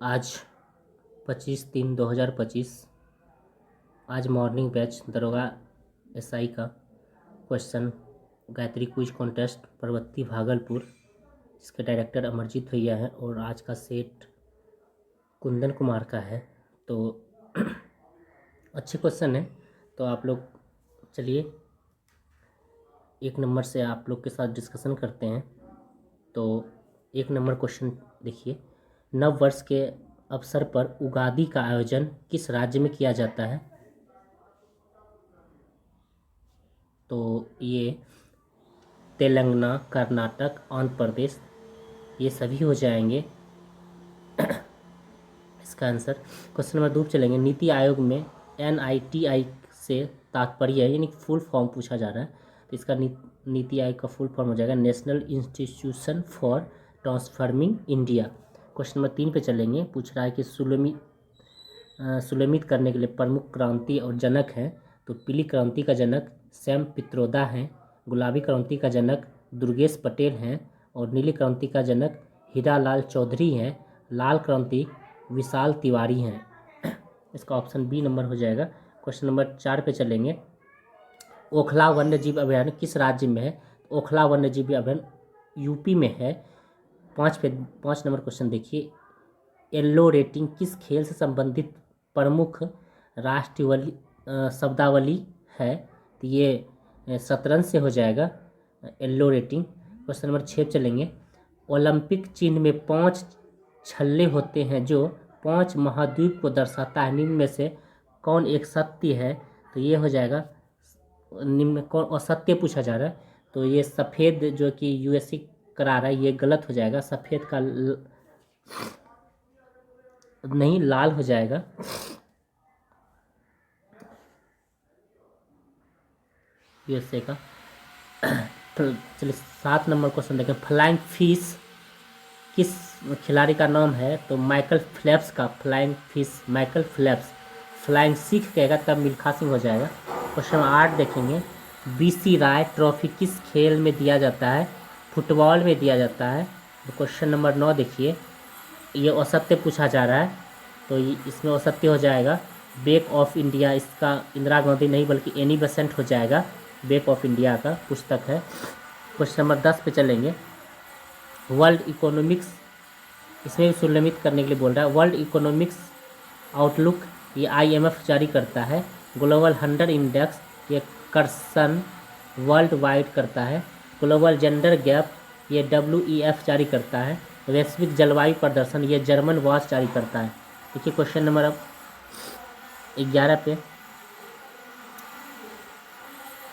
आज 25/3/2025 आज morning batch दरोगा एसआई का question Gayatri quiz contest Parbatti Bhagalpur, इसके डायरेक्टर अमरजीत भैया हैं और आज का सेट कुंदन कुमार का है। तो अच्छे क्वेश्चन है। तो आप लोग चलिए 1 नंबर से आप लोग के साथ डिस्कशन करते हैं। तो 1 नंबर क्वेश्चन देखिए, नव वर्ष के अवसर पर उगादि का आयोजन किस राज्य में किया जाता है? तो ये तेलंगाना, कर्नाटक, आंध्र प्रदेश ये सभी हो जाएंगे इसका आंसर। क्वेश्चन नंबर 2 चलेंगे, नीति आयोग में NITI से तात्पर्य है यानी फुल फॉर्म पूछा जा रहा है। तो इसका नीति आयोग का फुल फॉर्म हो जाएगा national institution for transforming India. Question number 3 पे चलेंगे, पूछ रहा है कि सुलमित करने के लिए प्रमुख क्रांति और जनक हैं। तो पीली क्रांति का जनक सैम पित्रोदा हैं, गुलाबी क्रांति का जनक दुर्गेश पटेल हैं और नीली क्रांति का जनक हीरालाल चौधरी हैं, लाल क्रांति विशाल तिवारी हैं। इसका ऑप्शन बी नंबर हो जाएगा। क्वेश्चन नंबर 4 पे चलेंगे, ओखला वन्यजीव अभयारण्य किस राज्य में है? ओखला वन्यजीव अभयारण्य यूपी में है। 5 नंबर क्वेश्चन देखिए, येलो रेटिंग किस खेल से संबंधित प्रमुख राष्ट्रीय शब्दावली है? तो ये शतरंज से हो जाएगा येलो रेटिंग। क्वेश्चन नंबर 6 चलेंगे, ओलंपिक चिन्ह में 5 छल्ले होते हैं जो 5 महाद्वीप को दर्शाता है, निम्न में से कौन एक सत्य है? तो ये हो जाएगा निम्न में कौन असत्य पूछा जा रहा है। तो ये सफ़ेद जो कि USC करा रहा है ये गलत हो जाएगा, सफ़ेद का नहीं लाल हो जाएगा। USA का। तो चलिए 7 नंबर क्वेश्चन देखें, फ्लाइंग फिश किस खिलाड़ी का नाम है? तो माइकल फेल्प्स का flying fish Michael Phelps. Flying Sikh कहेगा तब मिल्खा सिंह हो जाएगा। क्वेश्चन 8 देखेंगे, BC राय ट्रॉफी किस खेल में दिया जाता है? फुटबॉल में दिया जाता है। तो क्वेश्चन नंबर 9 देखिए, ये असत्य पूछा जा रहा है तो इसमें असत्य हो जाएगा बेक ऑफ इंडिया। इसका इंदिरा गांधी नहीं बल्कि एनी बेसेंट हो जाएगा, बेक ऑफ इंडिया का पुस्तक है। क्वेश्चन नंबर 10 पे चलेंगे, वर्ल्ड इकोनॉमिक्स इसमें भी सुलमित करने के लिए बोल रहा है। वर्ल्ड इकोनॉमिक्स आउटलुक ये IMF जारी करता है। ग्लोबल 100 इंडेक्स ये कर्सन वर्ल्ड वाइड करता है। ग्लोबल जेंडर गैप ये WEF जारी करता है। वैश्विक जलवायु प्रदर्शन ये जर्मन वॉच जारी करता है। देखिए क्वेश्चन नंबर अब 11 पे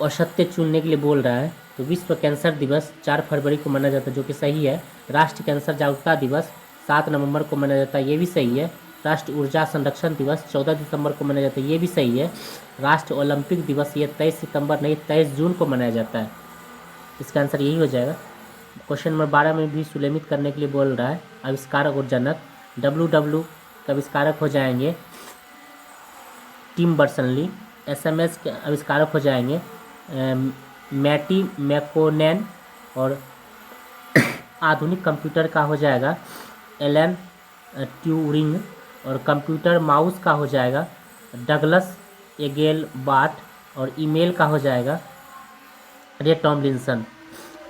औसत्य चुनने के लिए बोल रहा है। तो विश्व कैंसर दिवस 4 फरवरी को मनाया जाता है जो कि सही है। राष्ट्रीय कैंसर जागरूकता दिवस 7 नवंबर को मनाया जाता है, ये भी सही है। राष्ट्रीय ऊर्जा संरक्षण दिवस 14 दिसंबर को मनाया जाता है, ये भी सही है। राष्ट्रीय ओलंपिक दिवस ये 23 सितंबर नहीं 23 जून को मनाया जाता है, इसका आंसर यही हो जाएगा। क्वेश्चन नंबर 12 में भी सुलमित करने के लिए बोल रहा है आविष्कारक और जनक। WW के आविष्कारक हो जाएंगे टिम बर्नर्स-ली। SMS के आविष्कारक हो जाएंगे मैटी मैकोनेन और आधुनिक कंप्यूटर का हो जाएगा एलन ट्यूरिंग और कंप्यूटर माउस का हो जाएगा डगलस एगेलबार्ट और ईमेल का हो जाएगा रे टॉमलिंसन,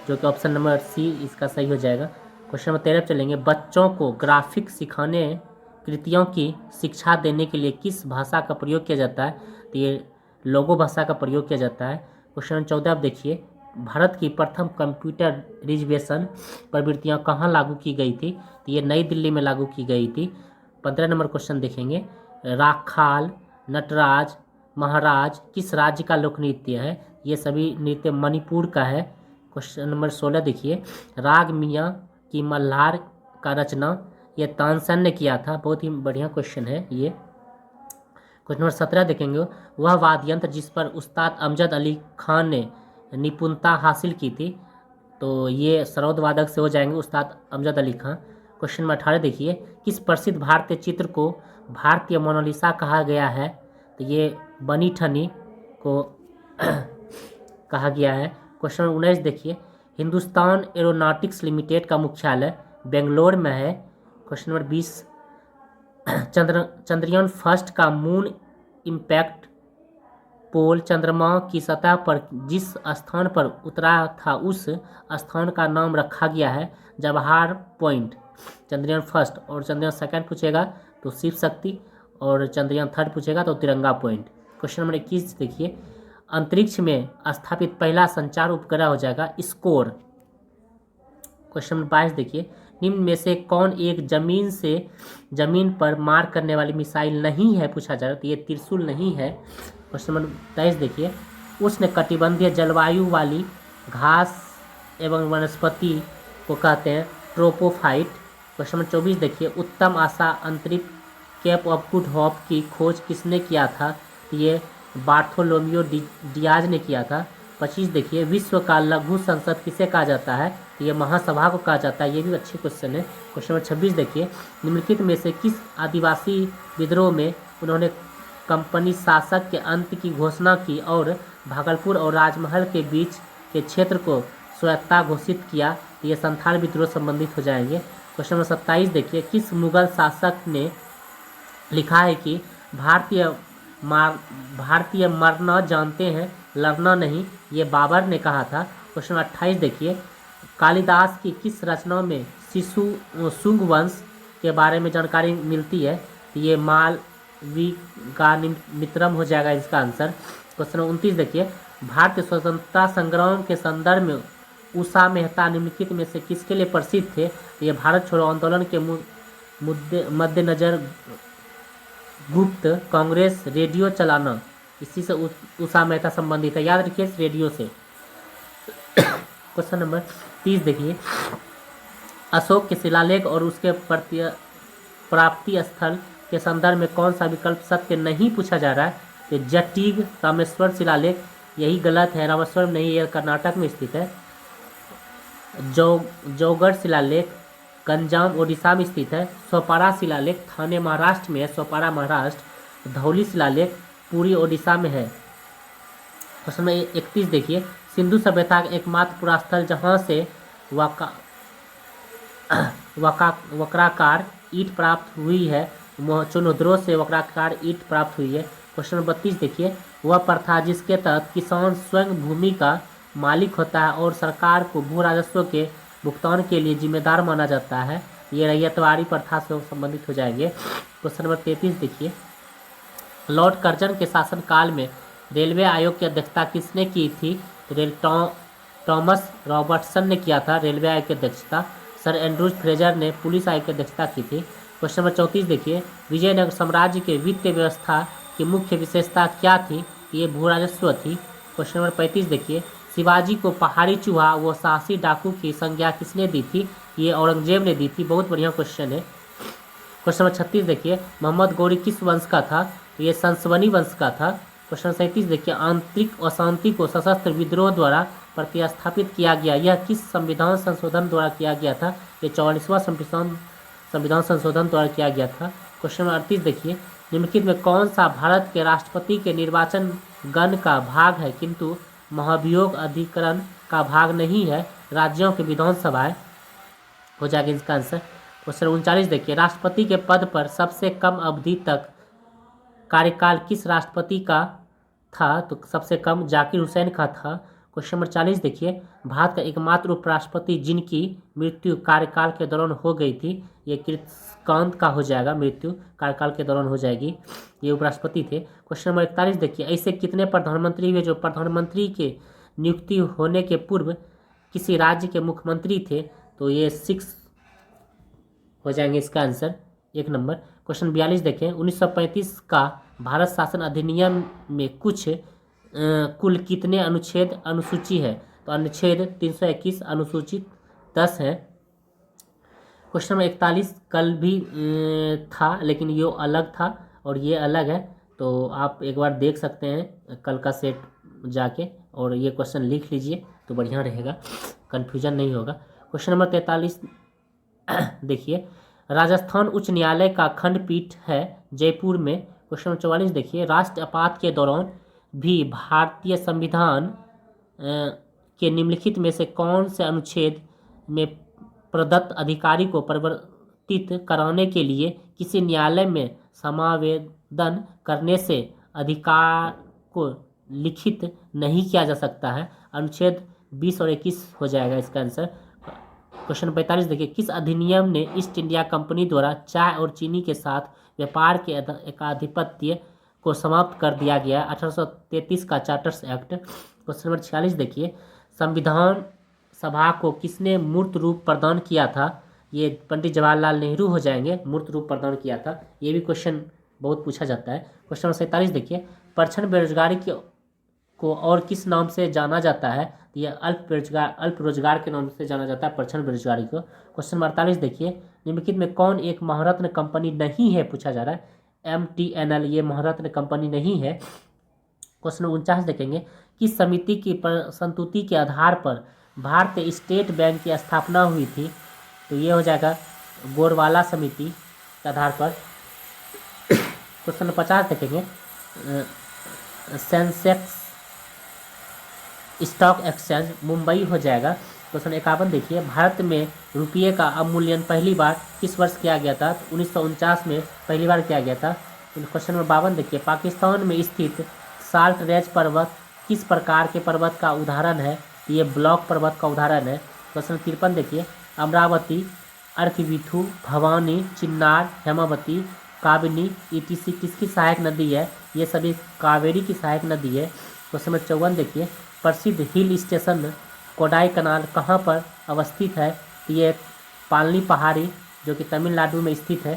जो कि ऑप्शन नंबर C इसका सही हो जाएगा। क्वेश्चन नंबर 13 चलेंगे, बच्चों को ग्राफिक सिखाने कृतियों की शिक्षा देने के लिए किस भाषा का प्रयोग किया जाता है? तो ये लोगो भाषा का प्रयोग किया जाता है। क्वेश्चन नंबर 14 आप देखिए, भारत की प्रथम कंप्यूटर रिजर्वेशन प्रवृत्तियाँ कहाँ लागू की गई थी? तो ये नई दिल्ली में लागू की गई थी। 15 नंबर क्वेश्चन देखेंगे, राखाल, नटराज, महाराज किस राज्य का लोक नृत्य है? ये सभी नृत्य मणिपुर का है। क्वेश्चन नंबर 16 देखिए, राग मियाँ की मल्हार का रचना ये तानसेन ने किया था, बहुत ही बढ़िया क्वेश्चन है ये। क्वेश्चन नंबर 17 देखेंगे, वह वाद्य यंत्र जिस पर उस्ताद अमजद अली खान ने निपुणता हासिल की थी? तो ये सरोद वादक से हो जाएंगे उस्ताद अमजद अली खान। क्वेश्चन नंबर 18 देखिए, किस प्रसिद्ध भारतीय चित्र को भारतीय मोनालिसा कहा गया है? तो ये बनी ठनी को कहा गया है। क्वेश्चन नंबर 19 देखिए, हिंदुस्तान एरोनॉटिक्स लिमिटेड का मुख्यालय बेंगलोर में है। क्वेश्चन नंबर 20 चंद्रयान फर्स्ट का मून इम्पैक्ट पोल चंद्रमा की सतह पर जिस स्थान पर उतरा था उस स्थान का नाम रखा गया है जवाहर पॉइंट। चंद्रयान फर्स्ट। और चंद्रयान सेकंड पूछेगा तो शिव शक्ति, और चंद्रयान थर्ड पूछेगा तो तिरंगा पॉइंट। क्वेश्चन नंबर 21 देखिए, अंतरिक्ष में स्थापित पहला संचार उपग्रह हो जाएगा स्कोर। क्वेश्चन नंबर 22 देखिए, निम्न में से कौन एक जमीन पर मार करने वाली मिसाइल नहीं है पूछा जा रहा है, तो ये त्रिशूल नहीं है। क्वेश्चन नंबर 23 देखिए, उष्णकटिबंधीय जलवायु वाली घास एवं वनस्पति को कहते हैं ट्रोपोफाइट। क्वेश्चन नंबर 24 देखिए, उत्तम आशा अंतरिक्ष केप ऑफ गुड होप की खोज किसने किया था, तो ये बार्थोलोमियो डियाज ने किया था। 25 देखिए, विश्व का लघु संसद किसे कहा जाता है, तो ये महासभा को कहा जाता है। ये भी अच्छे क्वेश्चन है। क्वेश्चन नंबर 26 देखिए, निम्नलिखित में से किस आदिवासी विद्रोह में उन्होंने कंपनी शासक के अंत की घोषणा की और भागलपुर और राजमहल के बीच के क्षेत्र को स्वायत्ता घोषित किया, तो ये संथाल विद्रोह संबंधित हो जाएंगे। क्वेश्चन नंबर 27 देखिए, किस मुगल शासक ने लिखा है कि भारतीय मरना जानते हैं लड़ना नहीं, ये बाबर ने कहा था। क्वेश्चन 28 देखिए, कालिदास की किस रचना में शुंग वंश के बारे में जानकारी मिलती है, तो ये मालविकाग्निमित्रम हो जाएगा इसका आंसर। क्वेश्चन 29 देखिए, भारतीय स्वतंत्रता संग्राम के संदर्भ में उषा मेहता निम्नलिखित में से किसके लिए प्रसिद्ध थे, तो ये भारत छोड़ो आंदोलन के मद्देनजर गुप्त कांग्रेस रेडियो चलाना, इसी से उषा मेहता संबंधित है, याद रखिए इस रेडियो से। क्वेश्चन नंबर 30 देखिए, अशोक के शिलालेख और उसके प्राप्ति स्थल के संदर्भ में कौन सा विकल्प सत्य नहीं पूछा जा रहा है, तो जटीग रामेश्वर शिलालेख, यही गलत है, रामेश्वर नहीं, यह कर्नाटक में स्थित है। जौगढ़ शिलालेख गंजाम ओडिशा में स्थित है। सोपारा शिलालेख थाने महाराष्ट्र में है, सोपारा महाराष्ट्र। धौली शिलालेख पुरी ओडिशा में है। क्वेश्चन नंबर 31 देखिए, सिंधु सभ्यता का एकमात्र पुरास्थल जहाँ से वक्राकार ईंट प्राप्त हुई है, मोहनजोदड़ो से वक्राकार ईंट प्राप्त हुई है। क्वेश्चन नंबर 32 देखिए, वह प्रथा जिसके तहत किसान स्वयं भूमि का मालिक होता है और सरकार को भू राजस्व के भुगतान के लिए जिम्मेदार माना जाता है, ये रैयतवाड़ी प्रथा से संबंधित हो जाएंगे। क्वेश्चन नंबर 33 देखिए, लॉर्ड कर्जन के शासनकाल में रेलवे आयोग की अध्यक्षता किसने की थी, टॉमस रॉबर्टसन ने किया था रेलवे आयोग की अध्यक्षता। सर एंड्रूज फ्रेजर ने पुलिस आयोग की अध्यक्षता की थी। क्वेश्चन नंबर 34 देखिए, विजयनगर साम्राज्य के वित्तीय व्यवस्था की मुख्य विशेषता क्या थी, ये भू राजस्व थी। क्वेश्चन नंबर 35 देखिए, शिवाजी को पहाड़ी चूहा व साहसी डाकू की संज्ञा किसने दी थी, ये औरंगजेब ने दी थी। बहुत बढ़िया क्वेश्चन है। क्वेश्चन नंबर 36 देखिए, मोहम्मद गौरी किस वंश का था, तो ये संसवनी वंश का था। क्वेश्चन 37 देखिए, आंतरिक अशांति को सशस्त्र विद्रोह द्वारा प्रतिस्थापित किया गया, यह किस संविधान संशोधन द्वारा किया गया था, ये 44वां संविधान संशोधन द्वारा किया गया था। क्वेश्चन नंबर 38 देखिए, निम्नलिखित में कौन सा भारत के राष्ट्रपति के निर्वाचन गण का भाग है किंतु महाभियोग अधिकरण का भाग नहीं है, राज्यों की विधानसभाएं हो जाएगा इसका आंसर। क्वेश्चन 39 देखिए, राष्ट्रपति के पद पर सबसे कम अवधि तक कार्यकाल किस राष्ट्रपति का था, तो सबसे कम जाकिर हुसैन का था। क्वेश्चन नंबर 40 देखिए, भारत का एकमात्र उपराष्ट्रपति जिनकी मृत्यु कार्यकाल के दौरान हो गई थी, ये कृष्णकांत का हो जाएगा, मृत्यु कार्यकाल के दौरान हो जाएगी, ये उपराष्ट्रपति थे। क्वेश्चन नंबर 41 देखिए, ऐसे कितने प्रधानमंत्री हुए जो प्रधानमंत्री के नियुक्ति होने के पूर्व किसी राज्य के मुख्यमंत्री थे, तो ये 6 हो जाएंगे इसका आंसर 1 नंबर। क्वेश्चन 42 देखें, 1935 का भारत शासन अधिनियम में कुल कितने अनुच्छेद अनुसूची है, तो अनुच्छेद 321 अनुसूचित 10 है। क्वेश्चन नंबर 41 कल भी था लेकिन ये अलग था और ये अलग है, तो आप एक बार देख सकते हैं कल का सेट जाके और ये क्वेश्चन लिख लीजिए तो बढ़िया रहेगा, कन्फ्यूजन नहीं होगा। क्वेश्चन नंबर 43 देखिए, राजस्थान उच्च न्यायालय का खंडपीठ है जयपुर में। क्वेश्चन नंबर 44 देखिए, राष्ट्र आपात के दौरान भी भारतीय संविधान के निम्नलिखित में से कौन से अनुच्छेद में प्रदत्त अधिकारी को निश्चित कराने के लिए किसी न्यायालय में समावेदन करने से अधिकार को लिखित नहीं किया जा सकता है। अनुच्छेद 20 और 21 हो जाएगा इसका आंसर। क्वेश्चन 45 देखिए, किस अधिनियम ने ईस्ट इंडिया कंपनी द्वारा चाय और चीनी के साथ व्यापार के एकाधिपत्य को समाप्त कर दिया गया? 1833 का चार्टर्स एक्ट। क्वेश्चन नंबर 46 देखिए, संविधान सभा को किसने मूर्त रूप प्रदान किया था? ये पंडित जवाहरलाल नेहरू हो जाएंगे, मूर्त रूप प्रदान किया था। ये भी क्वेश्चन बहुत पूछा जाता है। क्वेश्चन नंबर 47 देखिए, परछन बेरोजगारी को और किस नाम से जाना जाता है? तो यह अल्प रोजगार के नाम से जाना जाता है परछन बेरोजगारी को। क्वेश्चन नंबर 48 देखिए, निम्नलिखित में कौन एक महारत्न कंपनी नहीं है? पूछा जा रहा है। MTNL ये महारत्न कंपनी नहीं है। क्वेश्चन 49 देखेंगे, किस समिति की संस्तुति के आधार पर भारतीय स्टेट बैंक की स्थापना हुई थी? तो ये हो जाएगा गोरवाला समिति के आधार पर। क्वेश्चन 50 देखेंगे, सेंसेक्स स्टॉक एक्सचेंज मुंबई हो जाएगा। क्वेश्चन 51 देखिए, भारत में रुपये का अवमूल्यन पहली बार किस वर्ष किया गया था? 1949 में पहली बार किया गया था। क्वेश्चन नंबर 52 देखिए, पाकिस्तान में स्थित साल्ट रेंज पर्वत किस प्रकार के पर्वत का उदाहरण है? ये ब्लॉक पर्वत का उदाहरण है। क्वेश्चन 53 देखिए, अमरावती, अर्कविथु, भवानी, चिन्नार, हेमावती, काबिनी ETC किसकी सहायक नदी है? ये सभी कावेरी की सहायक नदी है। क्वेश्चन नंबर 54 देखिए, प्रसिद्ध हिल स्टेशन कोडाई कनाल कहाँ पर अवस्थित है? ये पालनी पहाड़ी जो कि तमिलनाडु में स्थित है।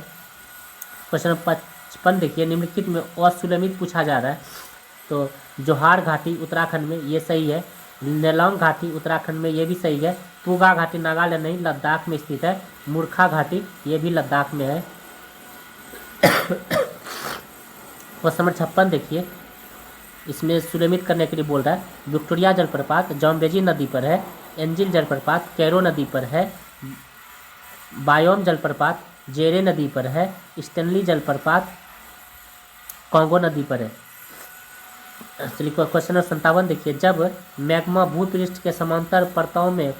क्वेश्चन 55 देखिए, निम्नलिखित में असुलमित पूछा जा रहा है। तो जोहार घाटी उत्तराखंड में, ये सही है। नेलोंग घाटी उत्तराखंड में, ये भी सही है। पूगा घाटी नागालैंड नहीं, लद्दाख में स्थित है। मूर्खा घाटी ये भी लद्दाख में है। क्वेश्चन नंबर 56 देखिए, इसमें सुलमित करने के लिए बोल रहा है। विक्टोरिया जलप्रपात जाम्बेजी नदी पर है। एंजिल जलप्रपात कैरो नदी पर है। बायोम जलप्रपात जेरे नदी पर है। स्टेनली जलप्रपात कांगो नदी पर है। चलिए क्वेश्चन नंबर 57 देखिए, जब मैग्मा भूपृष्ठ के समांतर परतों में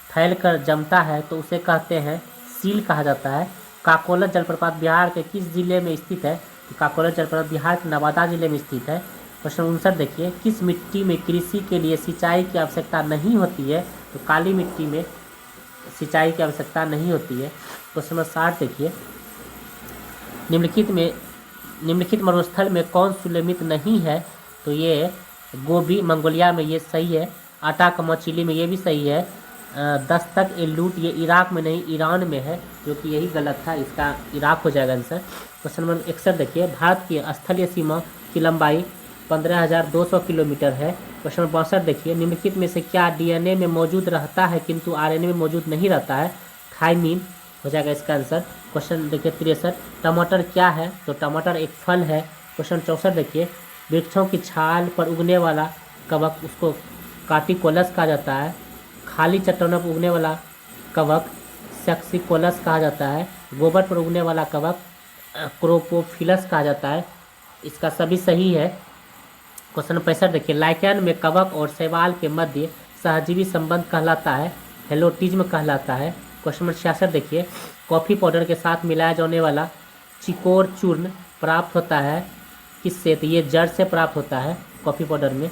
फैलकर जमता है तो उसे कहते हैं सील कहा जाता है। काकोलत जलप्रपात बिहार के किस जिले में स्थित है? तो काकोलत जलप्रपात बिहार के नवादा जिले में स्थित है। क्वेश्चन 59 देखिए, किस मिट्टी में कृषि के लिए सिंचाई की आवश्यकता नहीं होती है? तो काली मिट्टी में सिंचाई की आवश्यकता नहीं होती है। क्वेश्चन नंबर 60 देखिए, निम्नलिखित मरुस्थल में कौन सुलमित नहीं है? तो ये गोबी मंगोलिया में, ये सही है। अटाकमा चिली में, ये भी सही है। दस्तक ए लूट ये इराक में नहीं ईरान में है, जो कि यही गलत था, इसका इराक हो जाएगा आंसर। क्वेश्चन नंबर 61 देखिए, भारत की स्थलीय सीमा की लंबाई 15,200 किलोमीटर है। क्वेश्चन नंबर 62 देखिए, निम्नलिखित में से क्या DNA में मौजूद रहता है किंतु RNA में मौजूद नहीं रहता है? थाइमीन हो जाएगा इसका आंसर। क्वेश्चन देखिए 63, टमाटर क्या है? तो टमाटर एक फल है। क्वेश्चन 64 देखिए, वृक्षों की छाल पर उगने वाला कवक उसको कार्टिकोलस कहा जाता है। खाली चट्टानों पर उगने वाला कवक सेक्सिकोलस कहा जाता है। गोबर पर उगने वाला कवक क्रोपोफिलस कहा जाता है। इसका सभी सही है। क्वेश्चन 65 देखिए, लाइकेन में कवक और शैवाल के मध्य सहजीवी संबंध कहलाता है, हेलोटिज्म कहलाता है। क्वेश्चन नंबर 66 देखिए, कॉफ़ी पाउडर के साथ मिलाया जाने वाला चिकोर चूर्ण प्राप्त होता है किससे? तो ये जड़ से प्राप्त होता है कॉफ़ी पाउडर में।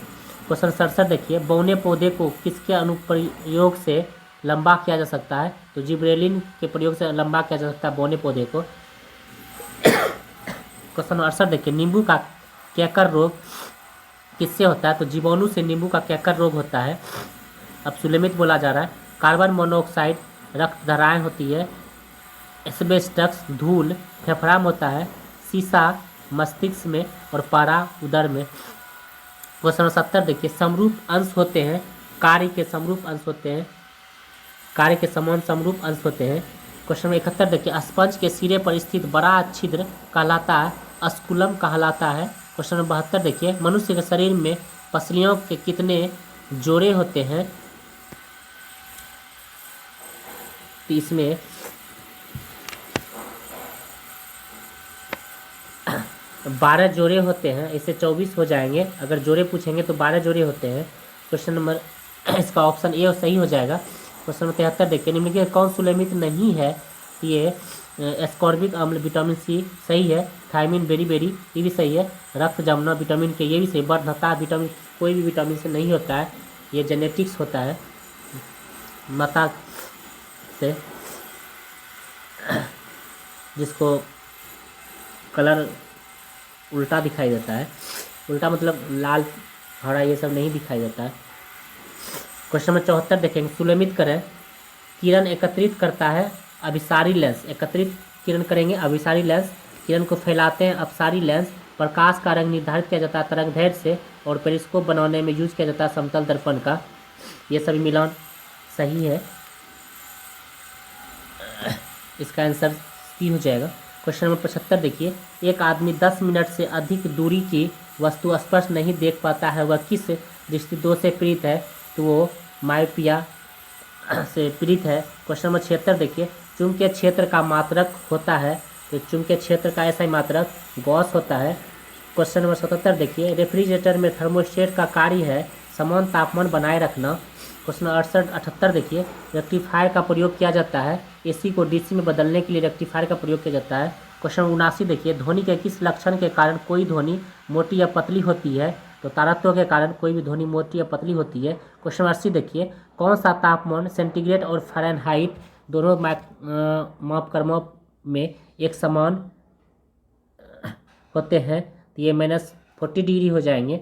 क्वेश्चन 67 देखिए, बौने पौधे को किसके अनुप्रयोग से लंबा किया जा सकता है? तो जिब्रेलिन के प्रयोग से लंबा किया जा सकता है बौने पौधे को। क्वेश्चन 68 देखिए, नींबू का कैकर रोग किससे होता है? तो जीवाणु से नींबू का कैकर रोग होता है। अब सुलेमित बोला जा रहा है। कार्बन मोनोऑक्साइड रक्त धराएं होती है। एस्बेस्टस धूल फेफड़ा में होता है। सीसा मस्तिष्क में और पारा उदर में। क्वेश्चन 70 देखिए, समरूप अंश होते हैं, कार्य के समरूप अंश होते हैं, कार्य के समान समरूप अंश होते हैं। क्वेश्चन 71 देखिए, स्पंज के सिरे पर स्थित बड़ा छिद्र कहलाता है अस्कुलम कहलाता है। क्वेश्चन 72 देखिए, मनुष्य के शरीर में पसलियों के कितने जोड़े होते हैं? तो इसमें 12 जोड़े होते हैं, इससे 24 हो जाएंगे। अगर जोड़े पूछेंगे तो 12 जोड़े होते हैं। क्वेश्चन नंबर इसका ऑप्शन ए सही हो जाएगा। क्वेश्चन नंबर 73 देखिए, निम्नलिखित कौन सुलेमित नहीं है? ये एस्कॉर्बिक अम्ल विटामिन सी सही है। थायमिन बेरी ये भी सही है। रक्त जमना विटामिन के ये भी सही। वर्धनता विटामिन कोई भी विटामिन से नहीं होता है, ये जेनेटिक्स होता है माता से, जिसको कलर उल्टा दिखाई देता है। उल्टा मतलब लाल हरा ये सब नहीं दिखाई देता है। क्वेश्चन नंबर 74 देखेंगे। सुलमित करें। किरण एकत्रित करता है अभिसारी लेंस। एकत्रित किरण करेंगे अभिसारी लेंस। किरण को फैलाते हैं अपसारी लेंस। प्रकाश का रंग निर्धारित किया जाता है तरंगदैर्घ्य से, और पेरिस्कोप बनाने में यूज किया जाता है समतल दर्पण का। ये सभी मिलान सही है। इसका आंसर सी हो जाएगा। क्वेश्चन नंबर 75 देखिए। एक आदमी 10 मिनट से अधिक दूरी की वस्तु स्पष्ट नहीं देख पाता है, वह किस दृष्टि दोष से पीड़ित है? तो वो मायोपिया से पीड़ित है। क्वेश्चन नंबर 76 देखिए। चुंबकीय क्षेत्र का मात्रक होता है, तो चुंबकीय क्षेत्र का ऐसा ही मात्रक गॉस होता है। क्वेश्चन नंबर 77 देखिए। रेफ्रिजरेटर में थर्मोस्टेट का कार्य है समान तापमान बनाए रखना। क्वेश्चन 68 देखिए। रेक्टिफायर का प्रयोग किया जाता है, एसी को डीसी में बदलने के लिए रेक्टिफायर का प्रयोग किया जाता है। क्वेश्चन 79 देखिए। ध्वनि के किस लक्षण के कारण कोई ध्वनि मोटी या पतली होती है? तो तारत्व के कारण कोई भी ध्वनि मोटी या पतली होती है। क्वेश्चन 80 देखिए। कौन सा तापमान सेंटीग्रेड और फ़ारेनहाइट दोनों मापक्रमों में एक समान होते हैं? तो ये -40 डिग्री हो जाएंगे।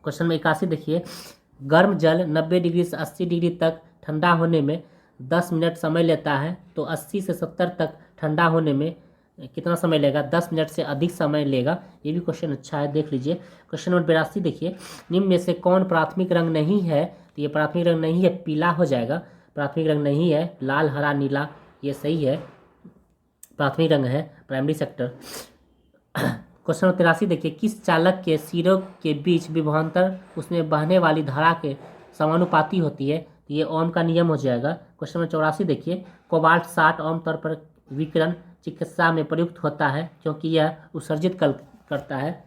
क्वेश्चन में 81 देखिए। गर्म जल 90 डिग्री से 80 डिग्री तक ठंडा होने में 10 मिनट समय लेता है, तो 80 से 70 तक ठंडा होने में कितना समय लेगा? 10 मिनट से अधिक समय लेगा। ये भी क्वेश्चन अच्छा है, देख लीजिए। क्वेश्चन नंबर 82 देखिए। निम्न में से कौन प्राथमिक रंग नहीं है? तो ये प्राथमिक रंग नहीं है, पीला हो जाएगा। प्राथमिक रंग नहीं है, लाल हरा नीला ये सही है, प्राथमिक रंग है प्राइमरी सेक्टर। क्वेश्चन नंबर 83 देखिए। किस चालक के सिरों के बीच विभवांतर उसमें बहने वाली धारा के समानुपाती होती है? तो ये ओम का नियम हो जाएगा। क्वेश्चन नंबर 84 देखिए। कोबाल्ट 60 आमतौर पर विकिरण चिकित्सा में प्रयुक्त होता है क्योंकि यह उत्सर्जित करता है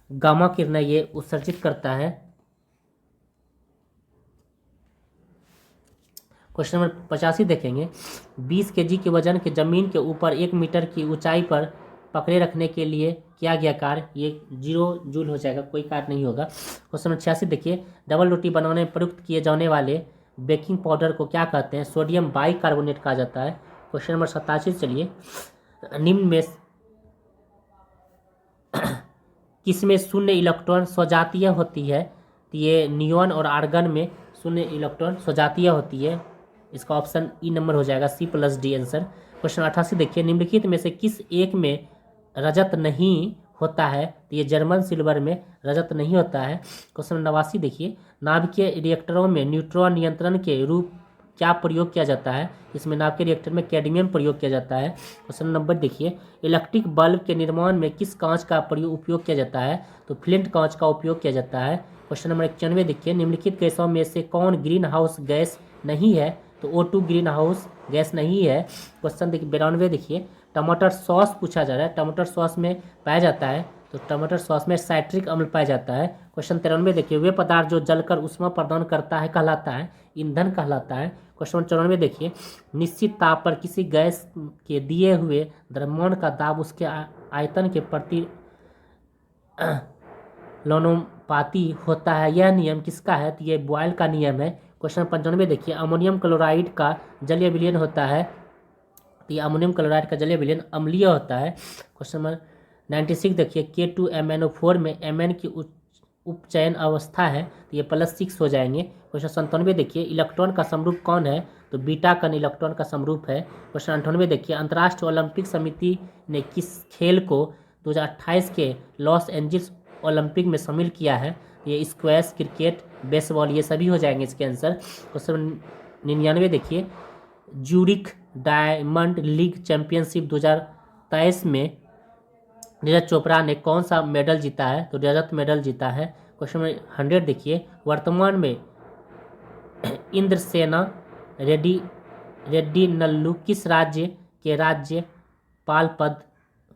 गामा किरणें, ये उत्सर्जित करता है। क्वेश्चन नंबर 85 देखेंगे। 20 kg के वजन के जमीन के ऊपर 1 मीटर की ऊंचाई पर पकड़े रखने के लिए किया गया कार्य, ये 0 जूल हो जाएगा, कोई कार्य नहीं होगा। क्वेश्चन नंबर 86 देखिए। डबल रोटी बनाने में प्रयुक्त किए जाने वाले बेकिंग पाउडर को क्या कहते हैं? सोडियम बाइकार्बोनेट कहा जाता है। क्वेश्चन नंबर 87 चलिए। निम्न में किसमें शून्य इलेक्ट्रॉन स्वजातीय होती है? तो ये नियॉन और आर्गन में शून्य इलेक्ट्रॉन स्वजातीय होती है। इसका ऑप्शन ई नंबर हो जाएगा, C+D आंसर। क्वेश्चन 88 देखिए। निम्नलिखित में से किस एक में रजत नहीं होता है? तो ये जर्मन सिल्वर में रजत नहीं होता है। क्वेश्चन 89 देखिए। नाभिकीय रिएक्टरों में न्यूट्रॉन नियंत्रण के रूप क्या प्रयोग किया जाता है? इसमें नाभिकीय रिएक्टर में कैडमियम प्रयोग किया जाता है। क्वेश्चन नंबर देखिए। इलेक्ट्रिक बल्ब के निर्माण में किस कांच का उपयोग किया जाता है? तो फ्लिंट कांच का उपयोग किया जाता है। क्वेश्चन नंबर 91 देखिए। निम्नलिखित गैसों में से कौन ग्रीन हाउस गैस नहीं है? तो O2 ग्रीन हाउस गैस नहीं है। क्वेश्चन देखिए 92 देखिए। टमाटर सॉस पूछा जा रहा है, टमाटर सॉस में पाया जाता है, तो टमाटर सॉस में साइट्रिक अम्ल पाया जाता है। क्वेश्चन 93 देखिए। वे पदार्थ जो जलकर ऊष्मा प्रदान करता है कहलाता है ईंधन कहलाता है। क्वेश्चन 94 देखिए। निश्चित ताप पर किसी गैस के दिए हुए द्रव्यमान का दाब उसके आयतन के प्रति लोनुपाती होता है, यह नियम किसका है? तो ये बॉयल का नियम है। क्वेश्चन 95 देखिए। अमोनियम क्लोराइड का जलीय विलयन होता है, तो ये अमोनियम क्लोराइड का जलीय विलयन अम्लीय होता है। क्वेश्चन नंबर 96 देखिए। K2MnO4 में Mn की उपचयन अवस्था है, तो ये +6 हो जाएंगे। क्वेश्चन 97 देखिए। इलेक्ट्रॉन का समरूप कौन है? तो बीटा कण इलेक्ट्रॉन का समरूप है। क्वेश्चन 98 देखिए। अंतर्राष्ट्रीय ओलंपिक समिति ने किस खेल को 2028 के लॉस एंजिल्स ओलंपिक में शामिल किया है? ये स्क्वैश, क्रिकेट, बेसबॉल ये सभी हो जाएंगे इसके आंसर। क्वेश्चन 99 देखिए। ज्यूरिख डायमंड लीग चैंपियनशिप 2023 में नीरज चोपड़ा ने कौन सा मेडल जीता है? तो रजत मेडल जीता है। क्वेश्चन नंबर 100 देखिए। वर्तमान में इंद्रसेना रेड्डी नल्लू किस राज्य के राज्यपाल पद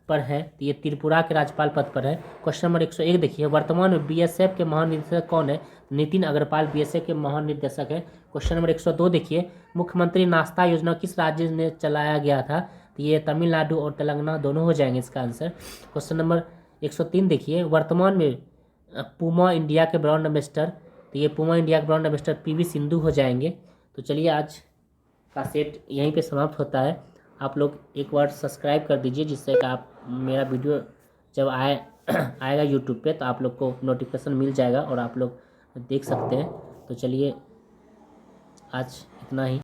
पर है? तो ये त्रिपुरा के राज्यपाल पद पर है। क्वेश्चन नंबर 101 देखिए, वर्तमान में बीएसएफ के महानिदेशक कौन है? नितिन अग्रवाल बीएसएफ के महानिदेशक है। क्वेश्चन नंबर 102 देखिए, मुख्यमंत्री नाश्ता योजना किस राज्य में चलाया गया था? तो ये तमिलनाडु और तेलंगाना दोनों हो जाएंगे इसका आंसर। क्वेश्चन नंबर 103 देखिए, वर्तमान में पूमा इंडिया के ब्रांड एम्बेसडर? तो ये पूमा इंडिया के ब्रांड एम्बेसडर पीवी सिंधु हो जाएंगे। तो चलिए आज का सेट यहीं पे समाप्त होता है। आप लोग एक बार सब्सक्राइब कर दीजिए, जिससे कि आप मेरा वीडियो जब आएगा यूट्यूब पे तो आप लोग को नोटिफिकेशन मिल जाएगा और आप लोग देख सकते हैं। तो चलिए आज इतना ही।